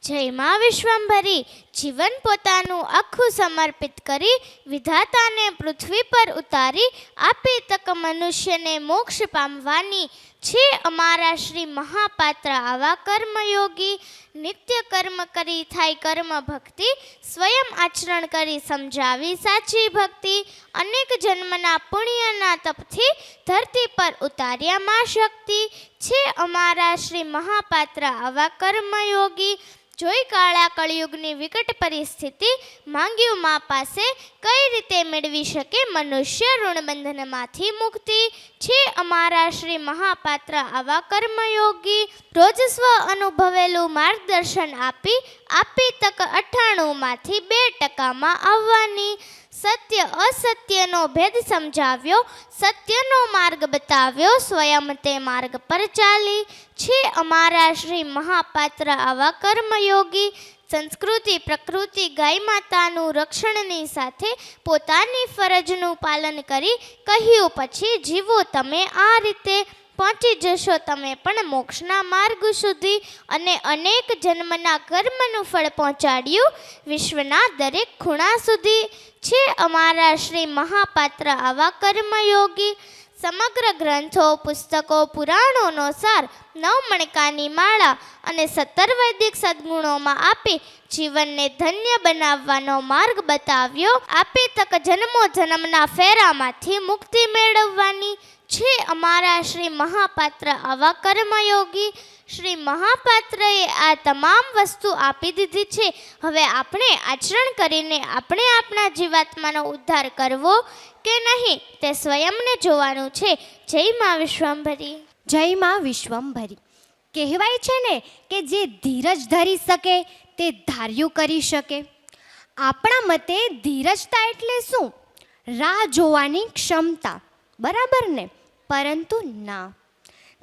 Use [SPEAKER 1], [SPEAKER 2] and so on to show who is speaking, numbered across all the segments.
[SPEAKER 1] જય માં વિશ્વંભરી જીવન પોતાનું આખું સમર્પિત કરી વિધાતાને પૃથ્વી પર ઉતારી આપી તક મનુષ્યને મોક્ષ પામવાની છે અમારા શ્રી મહાપાત્ર આવા કર્મયોગી. નિત્ય કર્મ કરી થાય કર્મ ભક્તિ, સ્વયં આચરણ કરી સમજાવી સાચી ભક્તિ. અનેક જન્મના પુણ્યના તપથી ધરતી પર ઉતાર્યા માં શક્તિ છે અમારા શ્રી મહાપાત્ર આવા કર્મયોગી. જોઈ કાળા કળિયુગની વિકટ પરિસ્થિતિ, માંગ્યું મા પાસે કઈ રીતે મેળવી શકે મનુષ્ય ઋણબંધનમાંથી મુક્તિ છે અમારા શ્રી મહાપાત્ર આવા કર્મયોગી. રોજ સ્વ અનુભવેલું માર્ગદર્શન આપી તક 98માંથી 2% આવવાની. સત્ય અસત્યનો ભેદ સમજાવ્યો, સત્યનો માર્ગ બતાવ્યો, સ્વયં તે માર્ગ પર ચાલી છે અમારા શ્રી મહાપાત્ર આવા કર્મયોગી. સંસ્કૃતિ પ્રકૃતિ ગાય માતાનું રક્ષણની સાથે પોતાની ફરજનું પાલન કરી કહ્યું પછી જીવો તમે આ રીતે, પહોંચી જશો તમે પણ મોક્ષના માર્ગ સુધી. અને અનેક જન્મના કર્મનું ફળ પહોંચાડ્યું વિશ્વના દરેક ખૂણા સુધી છે અમારા શ્રી મહાપાત્ર આવા કર્મયોગી. સમગ્ર ગ્રંથો પુસ્તકો પુરાણોનો સાર, 9 મણકાની માળા અને 17 વૈદિક સદ્ગુણોમાં આપી જીવનને ધન્ય બનાવવાનો માર્ગ બતાવ્યો. આપી તક જન્મો જન્મના ફેરામાંથી મુક્તિ મેળવવાની છે અમારા શ્રી મહાપાત્ર આવા કર્મયોગી. શ્રી મહાપાત્રએ આ તમામ વસ્તુ આપી દીધી છે. હવે આપણે આચરણ કરીને આપણે આપણા જીવાત્માનો ઉદ્ધાર કરવો કે નહીં તે સ્વયંને જોવાનું છે. જય માં વિશ્વંભરી.
[SPEAKER 2] જય માં વિશ્વંભરી. કહેવાય છે ને કે જે ધીરજ ધરી શકે તે ધાર્યું કરી શકે. આપણા મતે ધીરજતા એટલે શું? રાહ જોવાની ક્ષમતા, બરાબર ને? પરંતુ ના,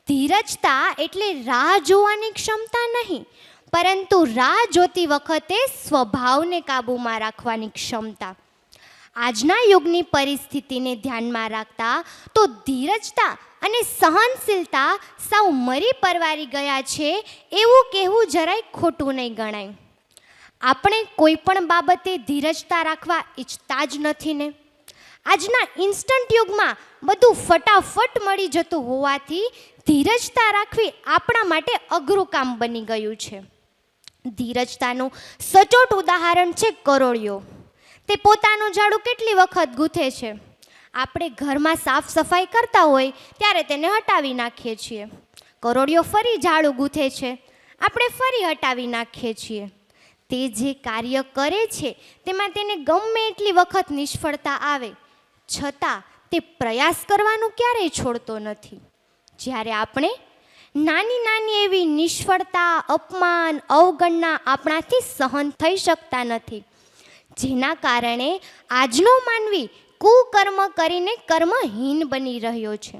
[SPEAKER 2] ધીરજતા એટલે રાહ જોવાની ક્ષમતા નહીં, પરંતુ રાહ જોતી વખતે સ્વભાવને કાબૂમાં રાખવાની ક્ષમતા. આજના યુગની પરિસ્થિતિને ધ્યાનમાં રાખતા તો ધીરજતા અને સહનશીલતા સાવ મરી પરવારી ગયા છે એવું કહેવું જરાય ખોટું નહીં ગણાય. આપણે કોઈ પણ બાબતે ધીરજતા રાખવા ઈચ્છતા જ નથી ને. આજના ઇન્સ્ટન્ટ યુગમાં બધું ફટાફટ મળી જતું હોવાથી ધીરજતા રાખવી આપણા માટે અઘરું કામ બની ગયું છે. ધીરજતાનું સચોટ ઉદાહરણ છે કરોળિયો. તે પોતાનું ઝાડુ કેટલી વખત ગૂંથે છે. આપણે ઘરમાં સાફ સફાઈ કરતા હોય ત્યારે તેને હટાવી નાખીએ છીએ. કરોળિયો ફરી ઝાડુ ગૂંથે છે, આપણે ફરી હટાવી નાખીએ છીએ. તે જે કાર્ય કરે છે તેમાં તેને ગમે એટલી વખત નિષ્ફળતા આવે છતાં તે પ્રયાસ કરવાનું ક્યારેય છોડતો નથી. જ્યારે આપણે નાની નાની એવી નિષ્ફળતા, અપમાન, અવગણના આપણાથી સહન થઈ શકતા નથી, જેના કારણે આજનો માનવી કુકર્મ કરીને કર્મહીન બની રહ્યો છે.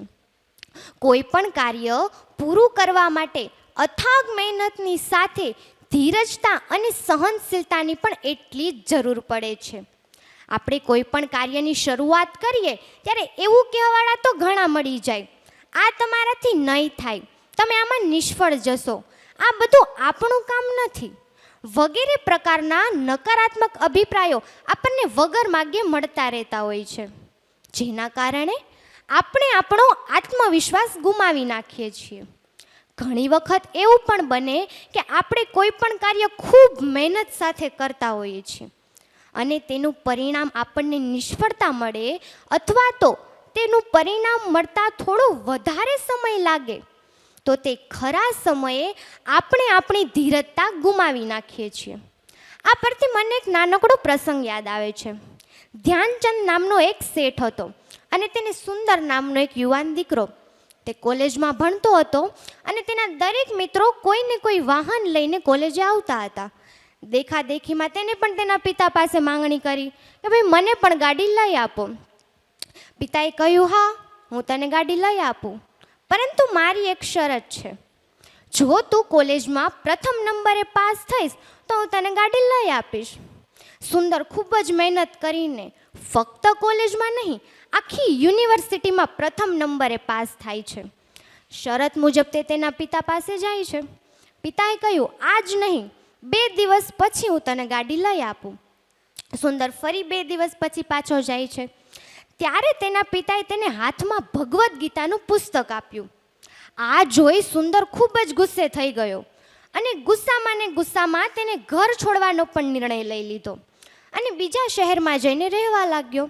[SPEAKER 2] કોઈ પણ કાર્ય પૂરું કરવા માટે અથાગ મહેનતની સાથે ધીરજતા અને સહનશીલતાની પણ એટલી જ જરૂર પડે છે. આપણે કોઈ પણ કાર્યની શરૂઆત કરીએ ત્યારે એવું કહેવાવાળા તો ઘણા મળી જાય, આ તમારાથી નહીં થાય, તમે આમાં નિષ્ફળ જશો, આ બધું આપણું કામ નથી, વગેરે પ્રકારના નકારાત્મક અભિપ્રાયો આપણને વગર માગ્યે મળતા રહેતા હોય છે, જેના કારણે આપણે આપણો આત્મવિશ્વાસ ગુમાવી નાખીએ છીએ. ઘણી વખત એવું પણ બને કે આપણે કોઈ પણ કાર્ય ખૂબ મહેનત સાથે કરતા હોઈએ છીએ અને તેનું પરિણામ આપણને નિષ્ફળતા મળે અથવા તો તેનું પરિણામ મળતા થોડો વધારે સમય લાગે તો તે ખરા સમયે આપણે આપણી ધીરજતા ગુમાવી નાખીએ છીએ. આ પરથી મને એક નાનકડો પ્રસંગ યાદ આવે છે. ધ્યાનચંદ નામનો એક શેઠ હતો અને તેને સુંદર નામનો એક યુવાન દીકરો. તે કોલેજમાં ભણતો હતો અને તેના દરેક મિત્રો કોઈને કોઈ વાહન લઈને કોલેજે આવતા હતા. દેખાદેખીમાં તેને પણ તેના પિતા પાસે માંગણી કરી કે ભાઈ મને પણ ગાડી લઈ આપો. પિતાએ કહ્યું હા હું તને ગાડી લઈ આપું, પરંતુ મારી એક શરત છે, જો તું કોલેજમાં પ્રથમ નંબરે પાસ થઈશ તો હું તને ગાડી લઈ આપીશ. સુંદર ખૂબ જ મહેનત કરીને ફક્ત કોલેજમાં નહીં આખી યુનિવર્સિટીમાં પ્રથમ નંબરે પાસ થાય છે. શરત મુજબ તે તેના પિતા પાસે જાય છે. પિતાએ કહ્યું આજ નહીં 2 દિવસ પછી હું તને ગાડી લઈ આપું. સુંદર ફરી 2 દિવસ પછી પાછો જાય છે. ત્યારે તેના પિતાએ તેને હાથમાં ભગવદ્ ગીતાનું પુસ્તક આપ્યું. આ જોઈ સુંદર ખૂબ જ ગુસ્સે થઈ ગયો અને ગુસ્સામાં તેને ઘર છોડવાનો પણ નિર્ણય લઈ લીધો અને બીજા શહેરમાં જઈને રહેવા લાગ્યો.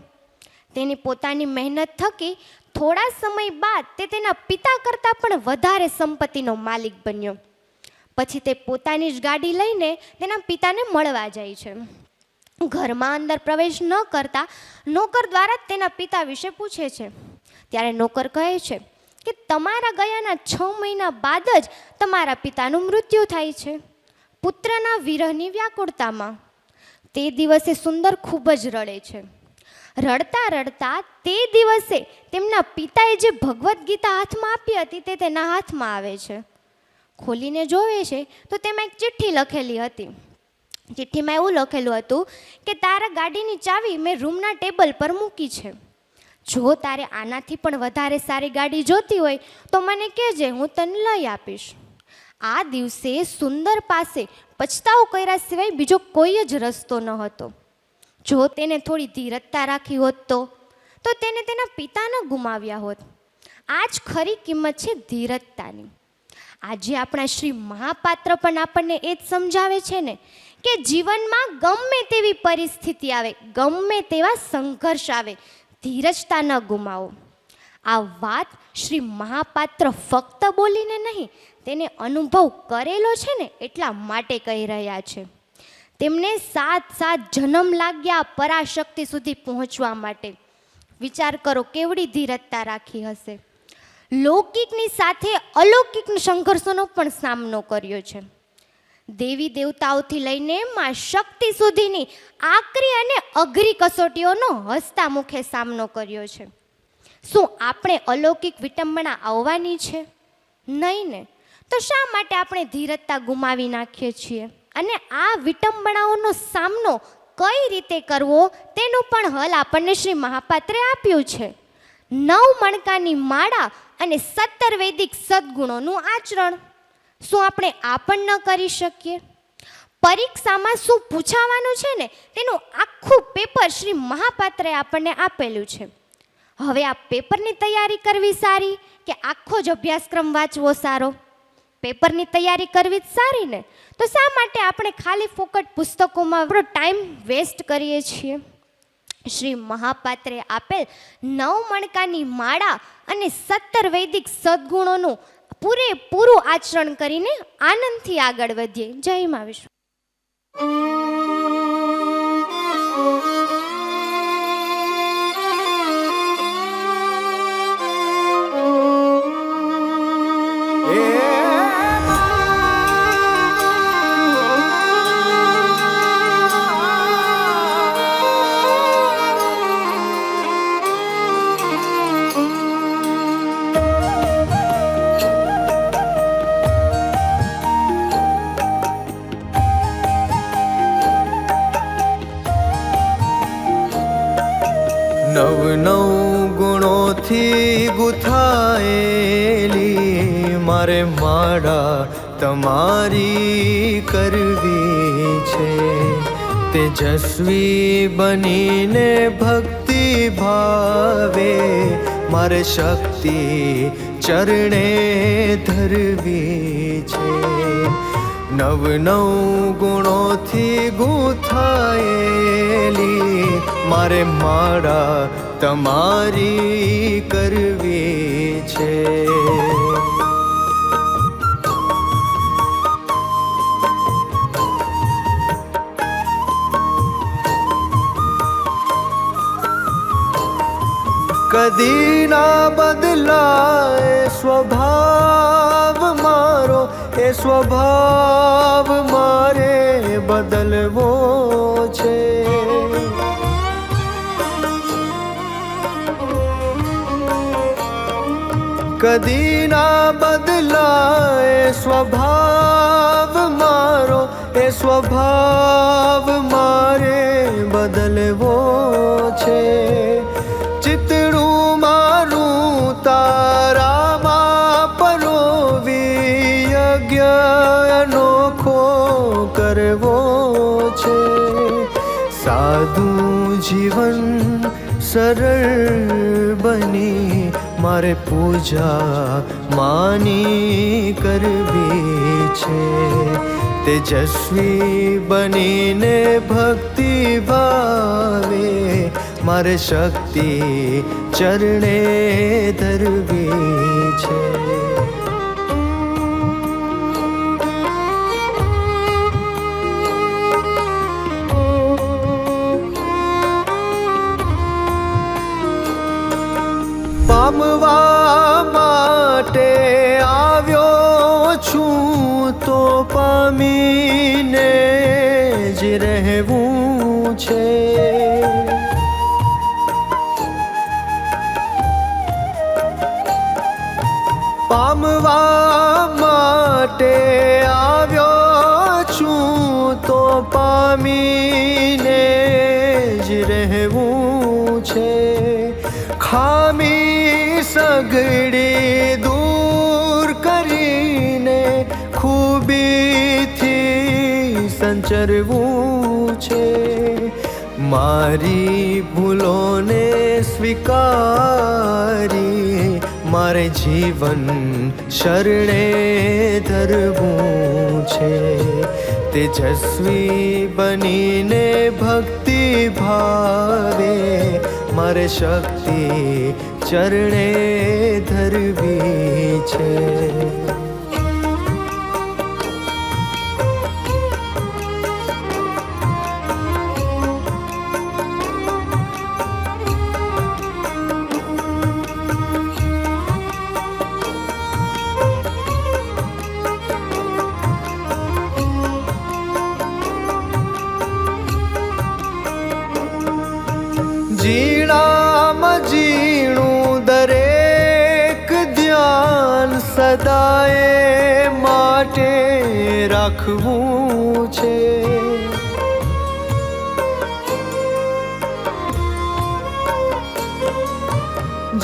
[SPEAKER 2] તેની પોતાની મહેનત થકી થોડા સમય બાદ તે તેના પિતા કરતાં પણ વધારે સંપત્તિનો માલિક બન્યો. પછી તે પોતાની જ ગાડી લઈને તેના પિતાને મળવા જાય છે. ઘરમાં અંદર પ્રવેશ ન કરતા નોકર દ્વારા જ તેના પિતા વિશે પૂછે છે. ત્યારે નોકર કહે છે કે તમારા ગયાના 6 મહિના બાદ જ તમારા પિતાનું મૃત્યુ થાય છે, પુત્રના વિરહની વ્યાકુળતામાં. તે દિવસે સુંદર ખૂબ જ રડે છે. રડતા રડતા તે દિવસે તેમના પિતાએ જે ભગવદ્ ગીતા હાથમાં આપી હતી તે તેના હાથમાં આવે છે. ખોલીને જોવે છે તો તેમાં એક ચિઠ્ઠી લખેલી હતી. ચિઠ્ઠીમાં એવું લખેલું હતું કે તારા ગાડીની ચાવી મેં રૂમના ટેબલ પર મૂકી છે. જો તારે આનાથી પણ વધારે સારી ગાડી જોતી હોય તો મને કહેજે, હું તને લઈ આપીશ. આ દિવસે સુંદર પાસે પછતાવો કર્યા સિવાય બીજો કોઈ જ રસ્તો ન હતો. જો તેને થોડી ધીરજતા રાખી હોત તો તેને તેના પિતા ન ગુમાવ્યા હોત. આ જ ખરી કિંમત છે ધીરજતાની. આજે આપણા શ્રી મહાપાત્ર પણ આપણને એ જ સમજાવે છે ને કે જીવનમાં ગમે તેવી પરિસ્થિતિ આવે, ગમે તેવા સંઘર્ષ આવે, ધીરજતા ન ગુમાવો. આ વાત શ્રી મહાપાત્ર ફક્ત બોલીને નહીં, તેને અનુભવ કરેલો છે ને એટલા માટે કહી રહ્યા છે. તેમને 7 જન્મ લાગ્યા પરાશક્તિ સુધી પહોંચવા માટે. વિચાર કરો કેવડી ધીરજતા રાખી હશે. લૌકિકની સાથે અલૌકિક સંઘર્ષોનો પણ સામનો કર્યો છે. દેવી દેવતાઓથી લઈને માં શક્તિ સુધીની આકરી અને અઘરી કસોટીઓનો હસતા મુખે સામનો કર્યો છે. શું આપણે અલૌકિક વિટંબણા આવવાની છે? નહીં ને. તો શા માટે આપણે ધીરજતા ગુમાવી નાખીએ છીએ? અને આ વિટંબણાઓનો સામનો કઈ રીતે કરવો તેનું પણ હલ આપણને શ્રી મહાપાત્રે આપ્યું છે. 9 મણકાની માળા અને 17 વૈદિક સદ્ગુણોનું આચરણ. શું આપણે આ પણ ન કરી શકીએ? પરીક્ષામાં શું પૂછાવાનું છે ને તેનું આખું પેપર શ્રી મહાપાત્રે આપણને આપેલું છે. હવે આ પેપરની તૈયારી કરવી સારી કે આખો જ અભ્યાસક્રમ વાંચવો સારો? પેપરની તૈયારી કરવી જ સારી ને. તો શા માટે આપણે ખાલી ફોકટ પુસ્તકોમાં આપણો ટાઈમ વેસ્ટ કરીએ છીએ? શ્રી મહાપાત્રે આપેલ 9 મણકાની માળા અને 17 વૈદિક સદ્ગુણોનું પૂરેપૂરું આચરણ કરીને આનંદથી આગળ વધીએ. જય મા વિષ્ણુ.
[SPEAKER 3] ગુણોથી ગુથાયેલી મારે માળા તમારી કરવી છે. તેજસ્વી બનીને ભક્તિ ભાવે મારે શક્તિ ચરણે ધરવી છે. 9 ગુણોથી ગુથાયેલી મારે માળા તમારી કરવી છે. કદી ના બદલાય સ્વભાવ મારો, એ સ્વભાવ મારે બદલવો છે. કદી ના બદલાય સ્વભાવ મારો, એ સ્વભાવ મારે બદલવો છે. ચિતડું મારું તારામાં પરોવી યજ્ઞ અનોખો કરવો જીવન સરળ બની મારે પૂજા માની કરવી છે. તેજસ્વી બનીને ભક્તિ ભાવે મારે શક્તિ ચરણે ધરવી છે. પામવા માટે આવ્યો છું તો પામીને જ રહેવું છે. પામવા માટે આવ્યો છું તો પામીને જ રહેવું છે. ખામી સગડી દૂર કરીને ખૂબીથી સંચરવું છે. મારી ભૂલોને સ્વીકારી મારે જીવન શરણે ધરવું છે. તેજસ્વી બનીને ભક્તિ ભાવે મારે શક્તિ ચરણે ધરવી છે. ઝીણામાં ઝીણું દરેક ધ્યાન સદાએ માટે રાખવું છે.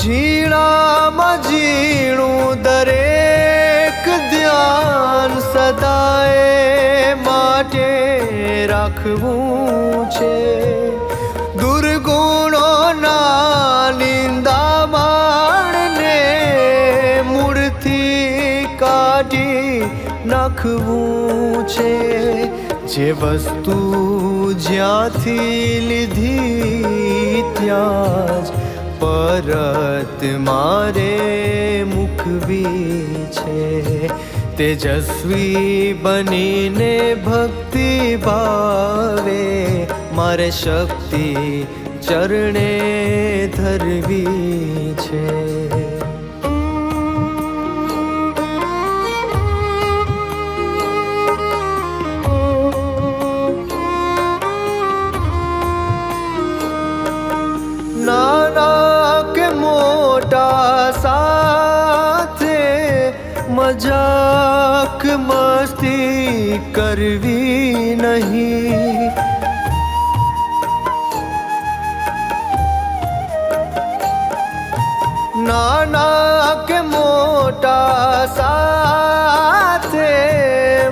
[SPEAKER 3] ઝીણામાં ઝીણું દરેક ધ્યાન સદાએ માટે રાખવું છે. દુર્ગુણોના નિંદામણને મૂળથી કાઢી નાખવું છે. જે વસ્તુ જ્યાંથી લીધી ત્યાં જ પરત મારે મૂકવી છે. તેજસ્વી બનીને ભક્તિ ભાવે મારે શક્તિ ચરણે ધરવી છે. નાના કે મોટા સાથે મજાક મસ્તી કરવી નહીં. નાના કે મોટા સાથે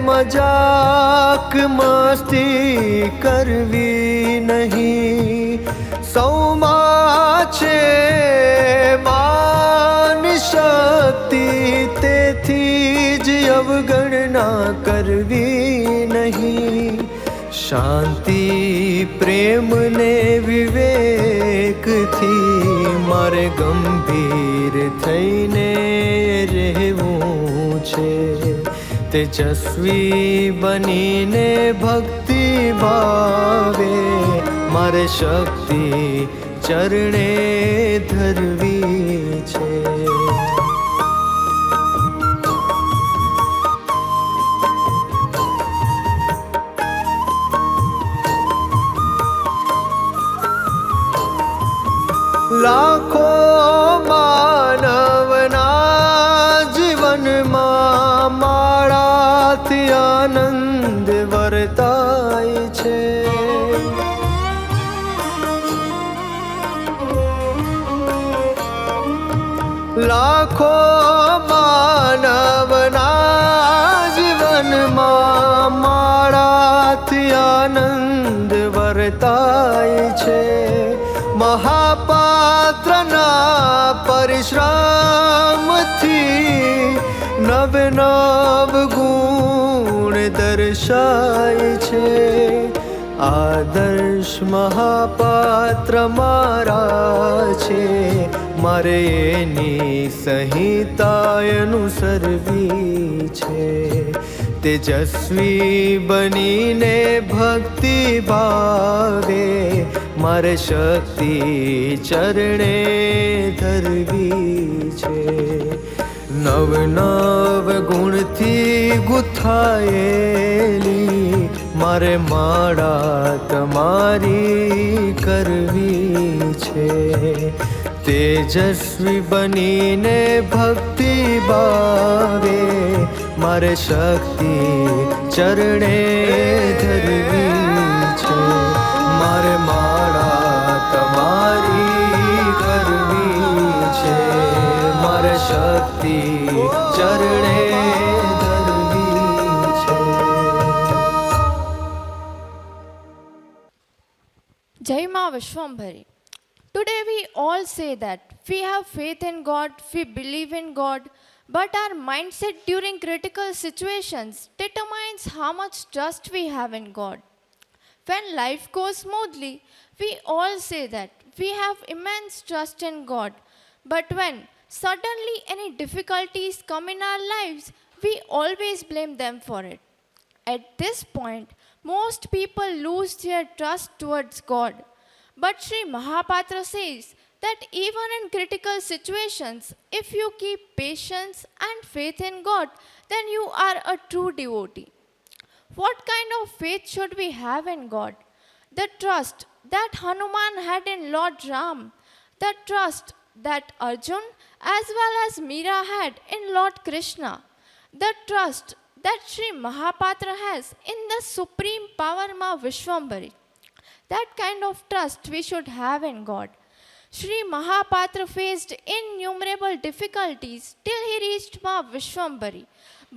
[SPEAKER 3] મજાક મસ્તી કરવી નહીં. સૌમાં છે માન શક્તિ તેથી જ અવગણના કરવી નહીં. શાંતિ પ્રેમ ને વિવેકથી મારે ગંભીર થઈને રહેવું છે. તેજસ્વી બનીને ભક્તિ ભાવે મારે શક્તિ ચરણે ધરવી છે. લાખો માનવના જીવનમાં માળાથી આનંદ વર્તાય છે. લાખો માનવના જીવનમાં માળાથી આનંદ વર્તાય છે. મહાપાત્રના પરિશ્રમથી નવ નવ ગુણ દર્શાય છે. આદર્શ મહાપાત્ર મારા છે, મારે એની સંહિતા અનુસરવી છે. તેજસ્વી બનીને ભક્તિ ભાવે મારે શક્તિ ચરણે ધરવી છે. નવ નવ ગુણથી ગુથાયેલી મારે માળા તમારી કરવી છે. તેજસ્વી બનીને ભક્તિ ભાવે મારે શક્તિ ચરણે ધરવી છે. મારે માળા તમારી કરવી છે, મારે શક્તિ ચરણે ધરવી છે.
[SPEAKER 4] Jai Ma Vishwambhari. Today we all say that we have faith in God, we believe in God, but our mindset during critical situations determines how much trust we have in God. When life goes smoothly, we all say that we have immense trust in God, but when suddenly any difficulties come in our lives, we always blame them for it. At this point, most people lose their trust towards God. But Sri Mahapatra says that even in critical situations, if you keep patience and faith in God, then you are a true devotee. What kind of faith should we have in God? The trust that Hanuman had in Lord Ram, the trust that Arjun as well as Meera had in Lord Krishna, the trust that Sri Mahapatra has in the supreme power Ma Vishwambhari. That kind of trust we should have in God. Sri Mahapatra faced innumerable difficulties till he reached Ma Vishwambhari,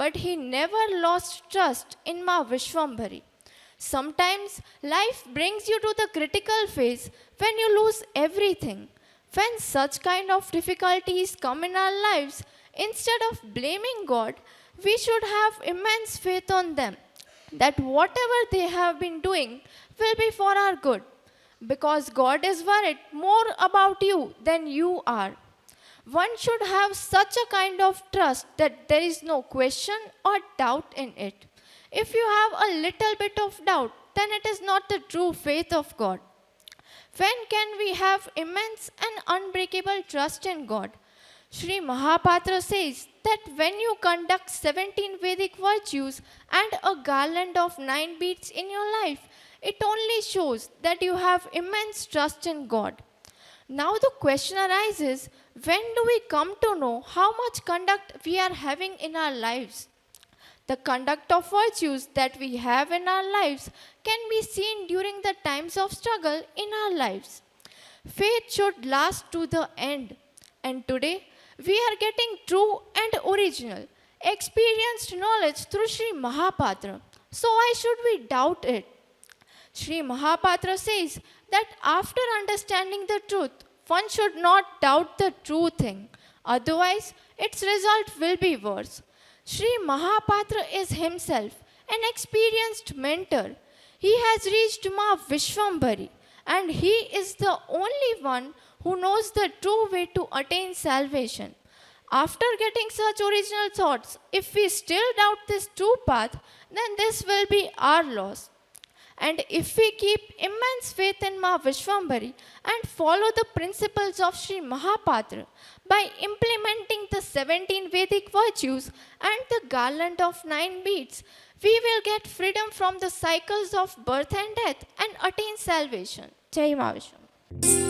[SPEAKER 4] but he never lost trust in Ma Vishwambhari. Sometimes life brings you to the critical phase when you lose everything. When such kind of difficulties come in our lives, instead of blaming God, we should have immense faith on them, that whatever they have been doing will be for our good, because God is worried more about you than you are. One should have such a kind of trust that there is no question or doubt in it. If you have a little bit of doubt, then it is not the true faith of God. When can we have immense and unbreakable trust in God? Sri Mahapatra says that when you conduct 17 Vedic virtues and a garland of 9 beads in your life, it only shows that you have immense trust in God. Now the question arises, when do we come to know how much conduct we are having in our lives? The conduct of virtues that we have in our lives can be seen during the times of struggle in our lives. Faith should last to the end. And today, we are getting true and original, experienced knowledge through Sri Mahapatra. So why should we doubt it? Sri Mahapatra says that after understanding the truth, one should not doubt the true thing. Otherwise, its result will be worse. Sri Mahapatra is himself an experienced mentor. He has reached Ma Vishwambhari, and he is the only one who knows the true way to attain salvation. After getting such original thoughts, if we still doubt this true path, then this will be our loss. And if we keep immense faith in Ma Vishwambhari and follow the principles of Sri Mahapatra by implementing the 17 Vedic virtues and the garland of 9 beads, we will get freedom from the cycles of birth and death and attain salvation. Jai Ma Vishwambhari.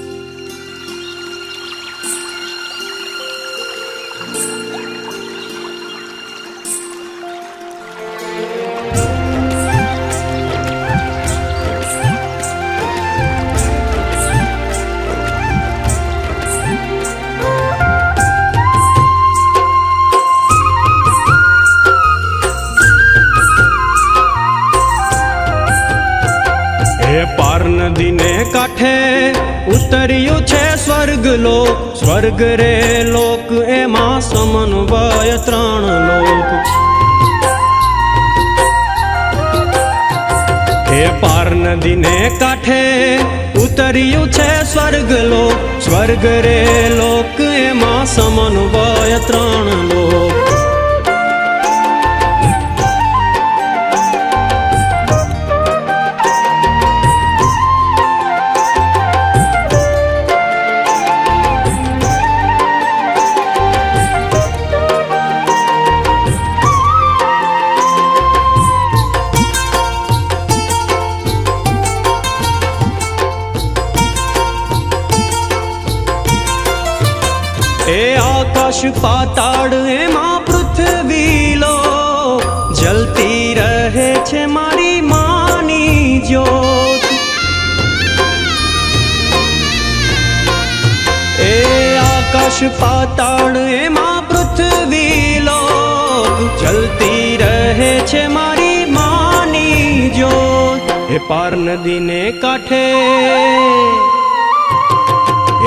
[SPEAKER 5] પાર નદીને કાંઠે ઉતર્યું છે સ્વર્ગ લોક, સ્વર્ગ રે લોક એમાં સમન્વય ત્રણ લોક. એ પાર નદીને કાંઠે ઉતર્યું છે સ્વર્ગ લોક, સ્વર્ગ રે લોક એમાં સમન્વય ત્રણ લોક. એ આકાશ પાતાળ એમાં પૃથ્વી લોક, જલતી રહે છે મારી માની જ્યોત. એ આકાશ પાતાળ એમાં પૃથ્વી લોક, જલતી રહે છે મારી માની જ્યોત. એ પાર નદીને કાંઠે,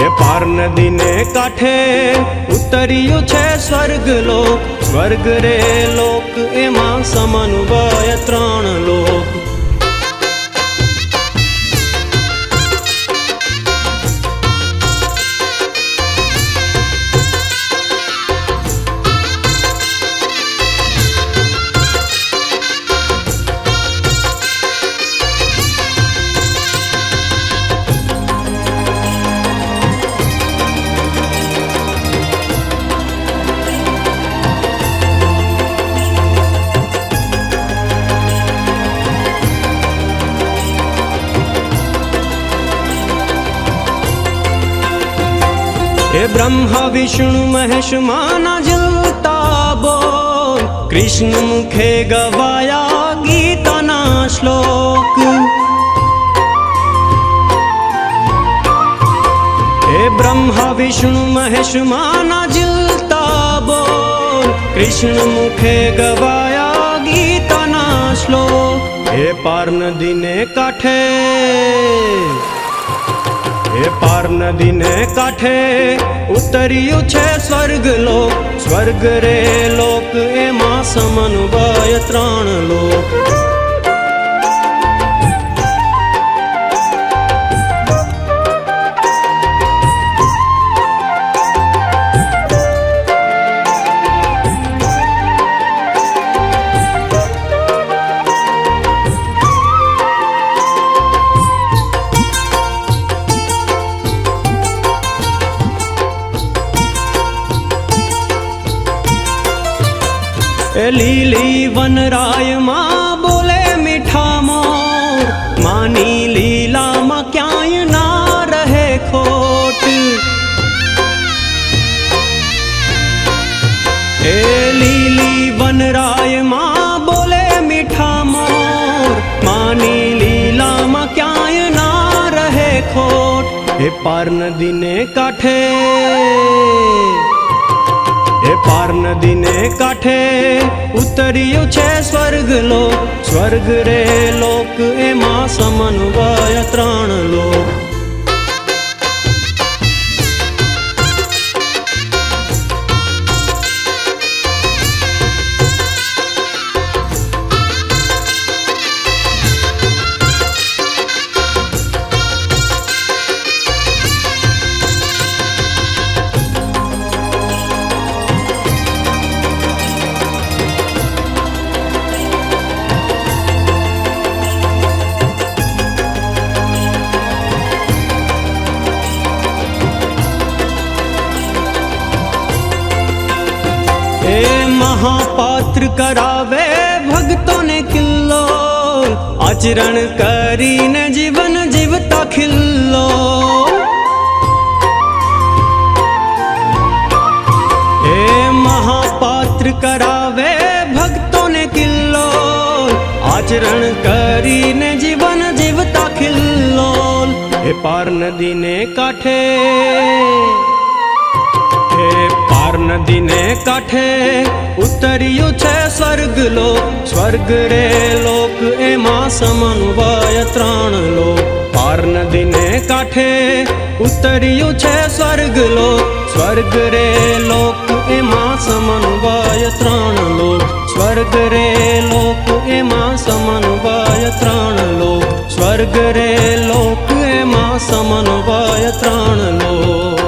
[SPEAKER 5] એ પાર નદીને કાંઠે ઉતર્યું છે સ્વર્ગ લોક, સ્વર્ગ રે લોક એમાં સમન્વય ત્રણ લોક. એ બ્રહ્મા વિષ્ણુ મહેશ માના જલતા બોલ, કૃષ્ણ મુખે ગવાયા ગીતાના શ્લોક. એ બ્રહ્મા વિષ્ણુ મહેશ માના જલતા બોલ, કૃષ્ણ મુખે ગવાયા ગીતાના શ્લોક. એ પાર નદીને કાંઠે, એ પાર નદીને કાંઠે ઉતર્યું છે સ્વર્ગ લોક, સ્વર્ગ રે લોક એમાં સમન્વય ત્રણ લોક. એ લીલી વનરાયમાં બોલે મીઠા મોર, માની લીલામાં ક્યાંય ના રહે ખોટ. એ લીલી વનરાયમાં બોલે મીઠા મોર, માની લીલામાં ક્યાંય ના રહે ખોટ. એ પાર નદીને કાંઠે, એ પાર નદીને કાંઠે ઉતર્યું છે સ્વર્ગ લોક, સ્વર્ગ રે લોક એમાં સમન્વય ત્રણ લોક. એ મહાપાત્ર કરાવે ભક્તોને કિલ્લો, આચરણ કરીને જીવન જીવતા ખિલ્લો. એ મહાપાત્ર કરાવે ભક્તોને કિલ્લો, આચરણ કરીને જીવન જીવતા ખિલ્લો. એ પાર નદીને કાંઠે, એ પાર નદીને કાંઠે ઉતર્યું છે સ્વર્ગ લોક, સ્વર્ગ રે લોક એમાં સમન્વય ત્રણ લોક. પાર નદીને કાંઠે ઉતર્યું છે સ્વર્ગલોક. સ્વર્ગ રે લોક એમાં સમન્વય ત્રણ લોક. સ્વર્ગ રે લોક એમાં સમન્વય ત્રણ લોક. સ્વર્ગ રે લોક એમાં સમન્વય ત્રણ લોક.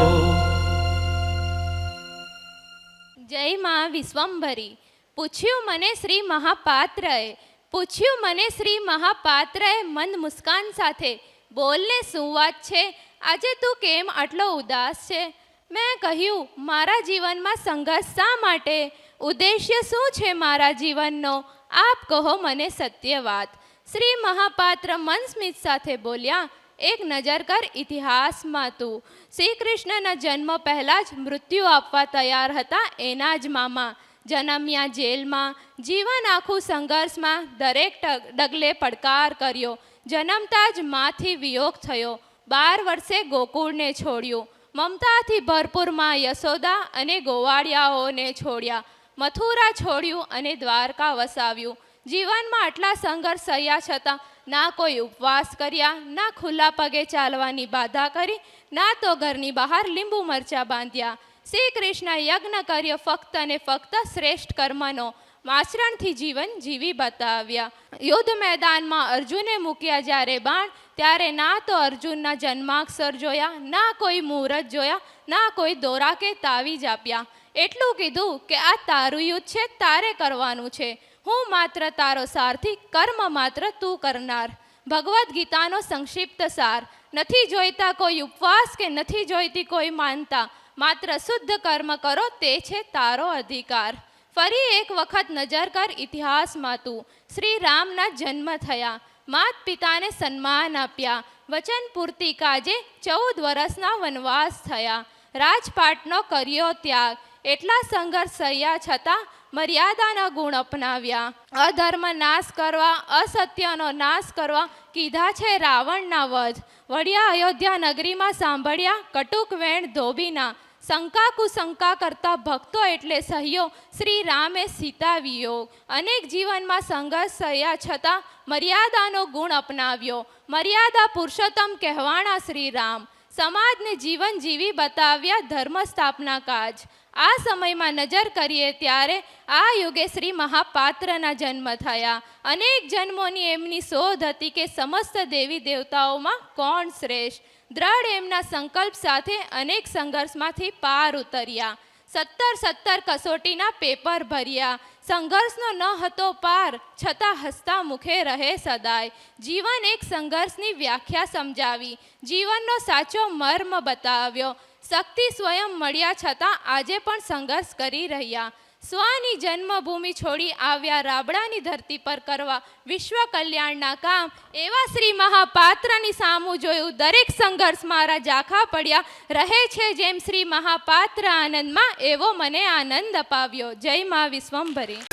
[SPEAKER 6] જય માં વિશ્વંભરી. પૂછ્યું મને શ્રી મહાપાત્રએ, પૂછ્યું મને શ્રી મહાપાત્રએ મંદ મુસ્કાન સાથે, બોલને શું વાત છે, આજે તું કેમ આટલો ઉદાસ છે? મેં કહ્યું, મારા જીવનમાં સંઘર્ષ શા માટે? ઉદ્દેશ્ય શું છે મારા જીવનનો? આપ કહો મને સત્ય વાત. શ્રી મહાપાત્ર મન સ્મિત સાથે બોલ્યા, એક નજર કર ઇતિહાસમાં તું. શ્રી કૃષ્ણના જન્મ પહેલાં જ મૃત્યુ આપવા તૈયાર હતા એના જ મામા. જન્મ્યા જેલમાં, જીવન આખું સંઘર્ષમાં, દરેક ડગલે પડકાર કર્યો. જન્મતા જ માથી વિયોગ થયો. 12 વર્ષે ગોકુળને છોડ્યું. મમતાથી ભરપૂર માં યશોદા અને ગોવાળિયાઓને છોડ્યા. મથુરા છોડ્યું અને દ્વારકા વસાવ્યું. જીવનમાં આટલા સંઘર્ષ સહ્યા છતાં ના કોઈ ઉપવાસ કર્યા, ના ખુલ્લા પગે ચાલવાની બાધા કરી, ના તો ઘરની બહાર લીંબુ મરચાં બાંધ્યા. શ્રી કૃષ્ણ યજ્ઞ કર્યો ફક્ત અને ફક્ત શ્રેષ્ઠ કર્મનો. આચરણથી જીવન જીવી બતાવ્યા. યુદ્ધ મેદાનમાં અર્જુને મૂક્યા જ્યારે બાણ, ત્યારે ના તો અર્જુનના જન્માક્ષર જોયા, ના કોઈ મુહૂર્ત જોયા, ના કોઈ દોરા કે તાવીજ આપ્યા. એટલું કીધું કે આ તારું યુદ્ધ છે, તારે કરવાનું છે. હું માત્ર તારો સારથી, કર્મ માત્ર તું કરનાર. ભગવદ્ ગીતાનો સંક્ષિપ્ત સાર. નથી જોઈતા કોઈ ઉપવાસ કે નથી જોઈતી કોઈ માનતા, માત્ર શુદ્ધ કર્મ કરો તે છે તારો અધિકાર. ફરી એક વખત નજર કર ઇતિહાસમાં તું. શ્રી રામના જન્મ થયા, માત પિતાને સન્માન આપ્યા. વચન પૂર્તિ કાજે 14 વર્ષના વનવાસ થયા. રાજપાટનો કર્યો ત્યાગ, એટલા સંઘર્ષ સહ્યા છતાં મર્યાદાના ગુણ અપનાવ્યા. અધર્મ નાશ કરવા, અસત્યનો નાશ કરવા કીધા છે રાવણના વધ. વળ્યા અયોધ્યા નગરીમાં સાંભળ્યા કટુક વેણ ધોબીના. શંકા કુશંકા કરતા ભક્તો એટલે સહ્યો, શ્રી રામે સીતા વિયોગ. અનેક જીવનમાં સંઘર્ષ સહ્યા છતાં મર્યાદાનો ગુણ અપનાવ્યો. મર્યાદા પુરુષોત્તમ કહેવાણા શ્રી રામ. સમાજને જીવન જીવી બતાવ્યા ધર્મ સ્થાપના કાજ. આ સમયમાં નજર કરીએ ત્યારે આ યુગે શ્રી મહાપાત્રના જન્મ થયા. અનેક જન્મોની એમની શોધ હતી કે સમસ્ત દેવી દેવતાઓમાં કોણ શ્રેષ્ઠ. દ્રઢ એમના સંકલ્પ સાથે અનેક સંઘર્ષમાંથી પાર ઉતર્યા. 17 કસોટીના પેપર ભર્યા. સંઘર્ષનો ન હતો પાર, છતાં હસતા મુખે રહે સદાય. જીવન એક સંઘર્ષની વ્યાખ્યા સમજાવી, જીવનનો સાચો મર્મ બતાવ્યો. શક્તિ સ્વયં મળ્યા છતાં આજે પણ સંઘર્ષ કરી રહ્યા. સ્વની જન્મભૂમિ છોડી આવ્યા રાબડાની ધરતી પર કરવા વિશ્વ કલ્યાણના કામ. એવા શ્રી મહાપાત્રની સામું જોયું દરેક સંઘર્ષ મારા ઝાંખા પડ્યા. રહે છે જેમ શ્રી મહાપાત્ર આનંદમાં, એવો મને આનંદ અપાવ્યો. જય મા વિશ્વંભરી.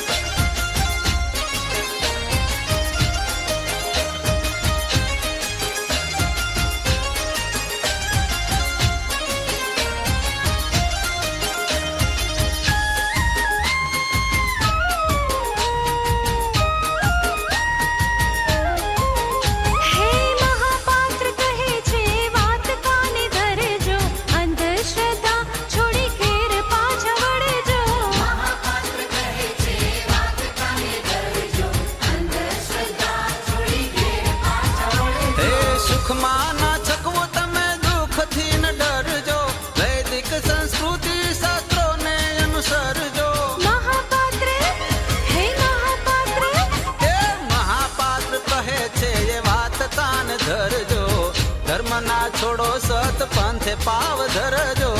[SPEAKER 7] છોડો સત પંથે પાવ ધરજો.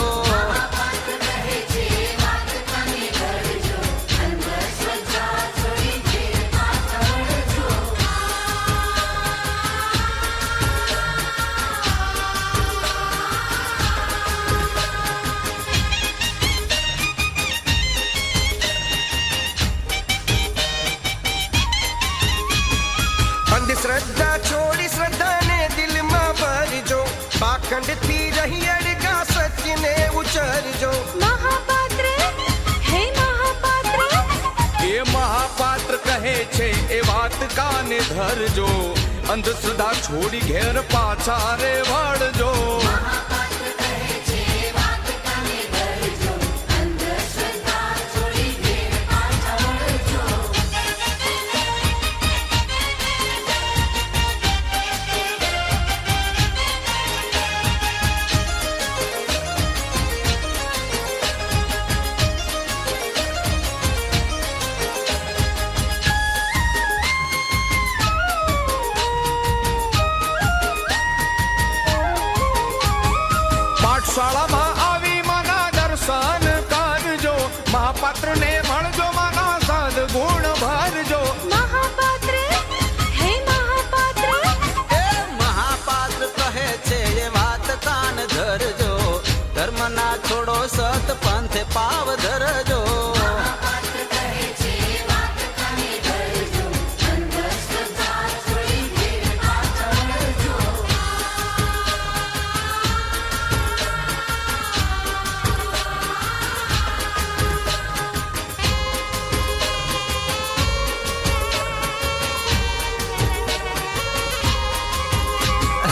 [SPEAKER 8] અંધશ્રદ્ધા છોડી શ્રદ્ધાને દિલમાં ભરજો. પાખંડથી રહી અડગા સત્યને ઉચરજો.
[SPEAKER 9] મહાપાત્ર હે મહાપાત્ર,
[SPEAKER 10] એ મહાપાત્ર કહે છે એ વાત કાને ધરજો. અંધશ્રદ્ધા છોડી ઘેર પાછા રે વળજો. મહાપાત્ર ને ભણજો માના સદગુણ ભરજો.
[SPEAKER 9] મહાપાત્ર હે મહાપાત્ર
[SPEAKER 7] એ મહાપાત્ર કહે છે એ વાત કાન ધરજો, ધર્મના છોડો સત પંથે પાવ ધરજો.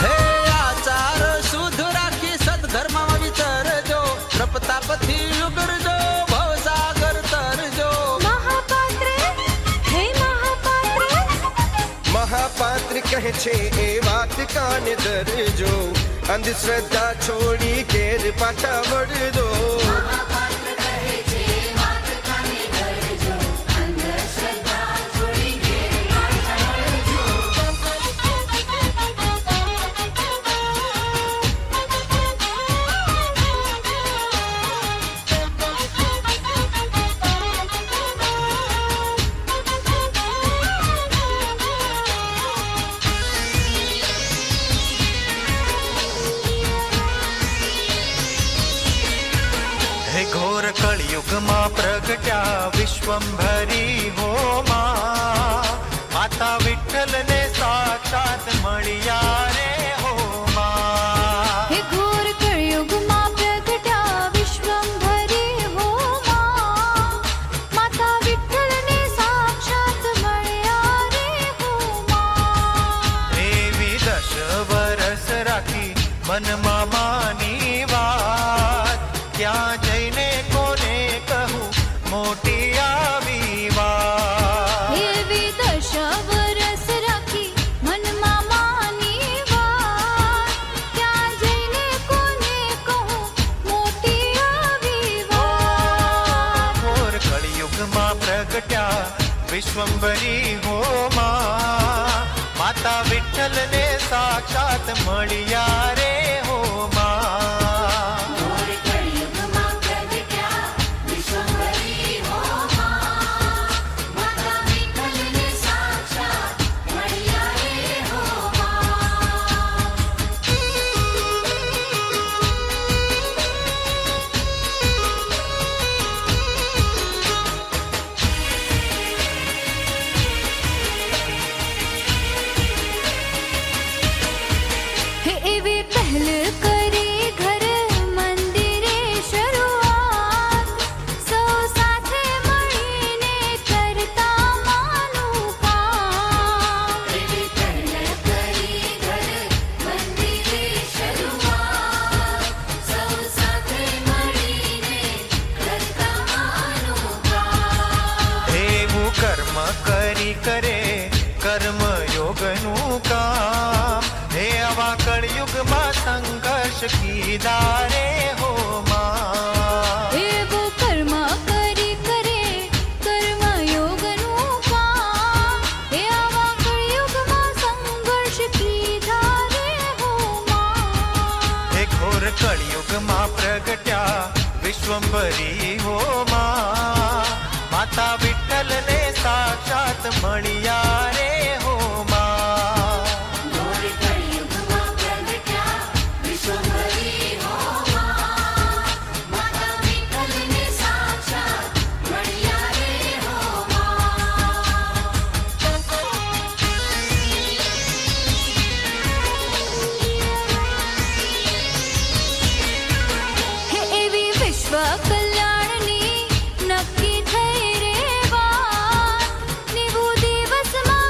[SPEAKER 7] હે આચાર શુદ્ધ રાખી સદધર્મમાં વિચરજો, પ્રતાપથી યુગરજો, ભવસાગર તરજો.
[SPEAKER 9] મહાપાત્ર હે મહાપાત્ર
[SPEAKER 8] મહાપાત્ર કહે છે એ વાત કાન ધરજો, અંધશ્રદ્ધા છોડી ઘેર પાછા વળજો.
[SPEAKER 3] હે ઘોર કળિયુગમાં પ્રગટ્યા વિશ્વંભરી હો માં, માતા વિઠ્ઠલને સાક્ષાત મળ્યા રે હો માં.
[SPEAKER 9] હે ઘોર કળિયુગમાં પ્રગટ્યા વિશ્વંભરી હો માં, માતા વિઠ્ઠલને સાક્ષાત મળ્યા રે હો માં.
[SPEAKER 3] એવી 10 વરસ રાખી મનમાં માની વાત, ક્યાં જઈને કોને કહું મોટી આવી વાત.
[SPEAKER 9] એવી 10 વરસ રાખી મનમાં માની વાત, ક્યાં જઈને કોને કહું મોટી આવી વાત.
[SPEAKER 3] ઘોર કળિયુગમાં પ્રગટ્યા વિશ્વંભરી હો માં, માતા વિઠ્ઠલને સાક્ષાત મળ્યા રે હો માં.
[SPEAKER 9] હે એવી પહેલ કરી ઘર મંદિરે શરૂઆત, સૌ સાથે મળીને કરતા માનું કામ. એવી પહેલ કરી ઘર મંદિરે શરૂઆત, સૌ સાથે મળીને કરતા માનું કામ.
[SPEAKER 3] એવું કર્મ કરી કરે કર્મ યોગનું કામ, હે આવા કળિયુગમાં સંઘર્ષ કીધા રે હો માં.
[SPEAKER 9] એવું કર્મ કરી કરે કર્મ યોગનું કામ, હે આવા કળિયુગમાં સંઘર્ષ કીધા રે હો માં.
[SPEAKER 3] હે ઘોર કળિયુગમાં પ્રગટ્યા વિશ્વંભરી હો માં, માતા વિઠ્ઠલને સાક્ષાત મળ્યા રે હો માં.
[SPEAKER 9] હે એવી વિશ્વ કલ્યાણની નક્કી થઈ રે વાત, 90 દિવસમાં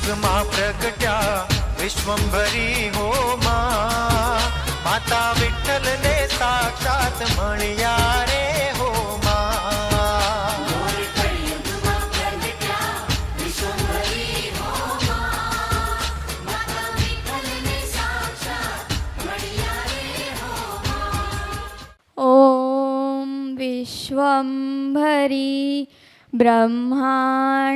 [SPEAKER 3] कलियुगमा प्रगट्या विश्वंभरी हो मा माता विठ्ठलने साक्षात मळ्या रे हो मा
[SPEAKER 4] ॐ विश्वंभरी ब्रह्माण्डस्य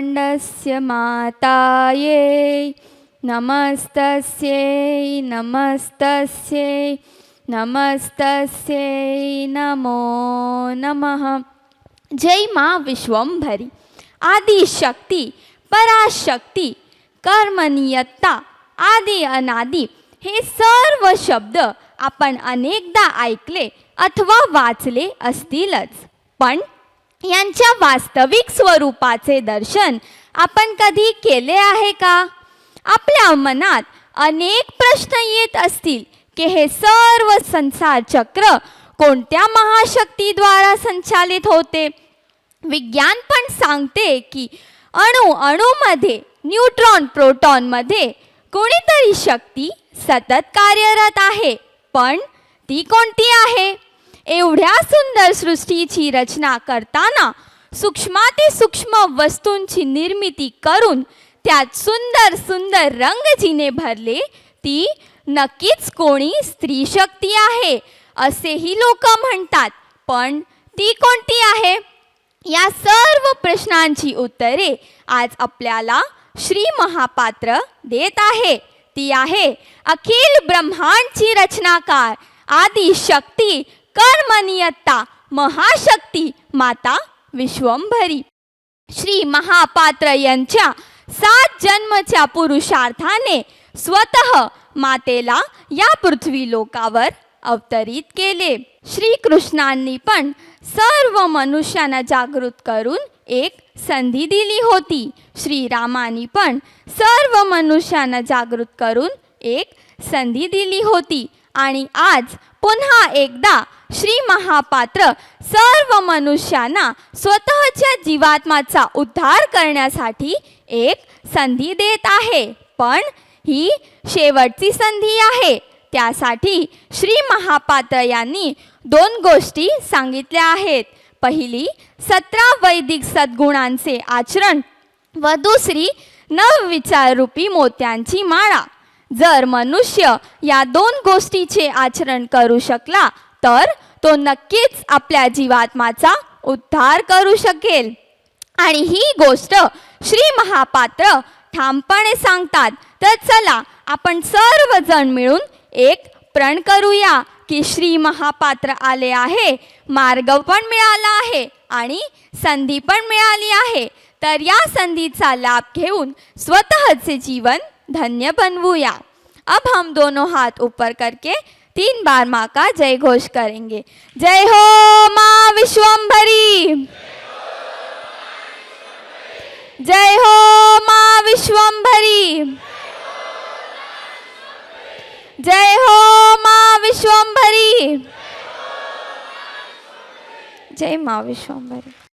[SPEAKER 4] मातायै नमस्तस्यै नमस्तस्यै नमस्तस्यै नमो नमः. जय मा विश्वंभरी. आदिशक्ती, पराशक्ती, कर्मनियत्ता, आदि अनादि हे सर्व शब्द आपण अनेकदा ऐकले अथवा वाचले असतीलच, पण यांच्या वास्तविक स्वरूपाचे दर्शन आपण कधी केले आहे का? आपल्या मनात अनेक प्रश्न येत असतील की हे सर्व संसार चक्र कोणत्या महाशक्तीद्वारा संचालित होते? विज्ञान पण सांगते की अणुमध्ये, न्यूट्रॉन प्रोटॉनमध्ये कोणीतरी शक्ती सतत कार्यरत आहे, पण ती कोणती आहे? एवढ्या सुंदर सृष्टीची रचना करताना सूक्ष्मातिसूक्ष्म वस्तूंची निर्मिती करून त्यात सुंदर सुंदर रंग जिने भरले, ती नक्कीच कोणी स्त्री शक्ती आहे असेही लोक म्हणतात, पण ती कोणती आहे? या सर्व प्रश्नांची उत्तरे आज आपल्याला श्री महापात्र देत आहे. ती आहे अखिल ब्रह्मांडची रचनाकार, आदिशक्ती, कर्मनियत्ता, महाशक्ती माता विश्वंभरी. श्री महापात्र यांच्या 7 जन्मच्या पुरुषार्थाने स्वतः मातेला या पृथ्वी लोकावर अवतरित केले. श्रीकृष्णांनी पण सर्व मनुष्यांना जागृत करून एक संधी दिली होती. श्रीरामांनी पण सर्व मनुष्यांना जागृत करून एक संधी दिली होती. आणि आज पुन्हा एकदा श्री महापात्र सर्व मनुष्यांना स्वतःच्या जीवात्माचा उद्धार करण्यासाठी एक संधी देत आहे, पण ही शेवटची संधी आहे. त्यासाठी श्री महापात्र यांनी 2 गोष्टी सांगितल्या आहेत. पहिली 17 वैदिक सद्गुणांचे आचरण व दुसरी नवविचाररूपी मोत्यांची माळा. जर मनुष्य या 2 गोष्टीचे आचरण करू शकला तर तो नक्कीच आपल्या जीवात्माचा उद्धार करू शकेल. आणि ही गोष्ट श्री महापात्र ठामपणे सांगतात. तर चला आपण सर्वजण मिळून एक प्रण करूया की श्री महापात्र आले आहे, मार्ग पण मिळाला आहे आणि संधी पण मिळाली आहे. तर या संधीचा लाभ घेऊन स्वतःचे जीवन धन्य बनवूया. अब हम दोनों हाथ ऊपर करके 3 बार माँ का जय घोष करेंगे. जय हो माँ विश्वंभरी, जय हो माँ विश्वंभरी, जय हो माँ विश्वंभरी, जय माँ विश्वंभरी.